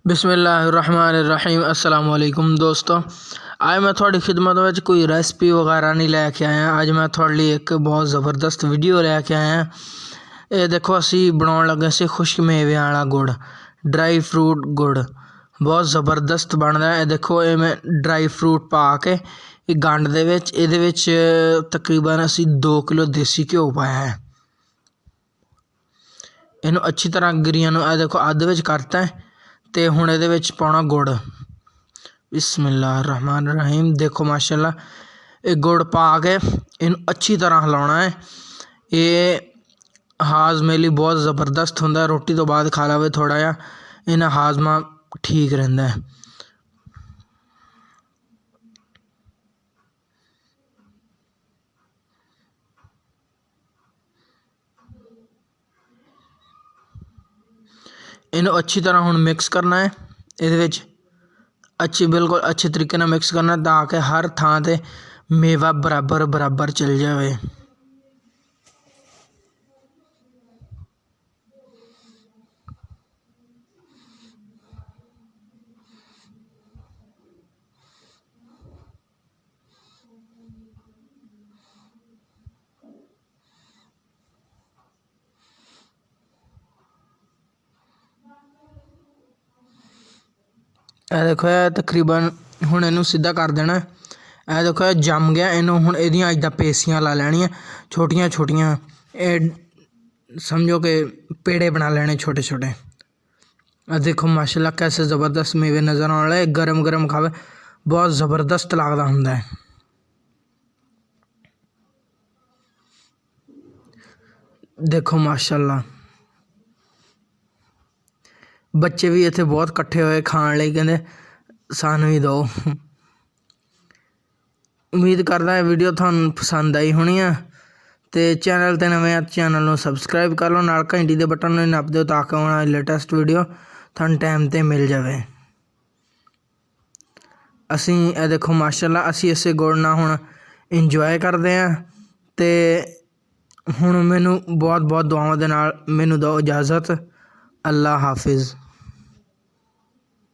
बिस्मिल्लाहिर्रहमानिर्रहीम अस्सलाम वालेकुम दोस्तों। आज मैं थोड़ी खिदमत में कोई रेसिपी वगैरह नहीं लैके आया। आज मैं थोड़े लिए एक बहुत ज़बरदस्त वीडियो लैके आया। ये देखो असी बनाने लगे से खुश्क मेवे वाला गुड़, ड्राई फ्रूट गुड़ बहुत ज़बरदस्त बनता है। देखो ये मैं ड्राई फ्रूट पा के गंढ दे विच इहदे विच तकरीबन असी 2 किलो देसी घ्यो पाया है। इनू अच्छी तरह गिरियां नू देखो अद्ध विच करता है ते हुण इहदे विच पाउणा गुड़। बिस्मिल्लाहिर्रहमानिर्रहीम। देखो माशाल्लाह ये गुड़ पा के इनू अच्छी तरह हिलाउणा है। ये हाजमे लई बहुत ज़बरदस्त हुंदा है। रोटी तो बाद खा लवे थोड़ा जिहा इन्हां हाजमा ठीक रहिंदा है। इन्हू अच्छी तरह हुण मिक्स करना है। इहदे विच बिल्कुल अच्छे तरीके नाल मिक्स करना ताकि हर थां ते मेवा बराबर बराबर चल जाए। ਇਹ देखो ਇਹ तकरीबन ਹੁਣ ਇਹਨੂੰ ਸਿੱਧਾ कर देना। ਇਹ देखो ਇਹ जम गया। ਇਹਨੂੰ ਹੁਣ ਇਹਦੀਆਂ इदा पेसियां ला लैनियां छोटियां छोटियां। समझो कि पेड़े बना लेने छोटे छोटे। देखो माशाल्लाह कैसे ज़बरदस्त मेवे नज़र आने वाले। गरम गरम खावे बहुत ज़बरदस्त लगता हुंदा है। देखो माशाल्लाह बच्चे भी इत्थे बहुत कट्ठे होए खाण लई, कहंदे सानू ही दो। उम्मीद करदा है वीडियो तुहानू पसंद आई होनी है। ते चैनल ते नवें आ चैनल नू सबसक्राइब कर लो, नाल घंटी दे बटन नू नप दिओ ताकि आउण वाली लेटेस्ट वीडियो तुहानू टाइम ते मिल जावे। असी ए देखो माशाल्लाह असी इसे गुड़ नाल हुण इंजॉय करदे आ। ते हुण मैनू बहुत बहुत दुआवां दे नाल मैनू दो इजाज़त। अल्लाह हाफिज़।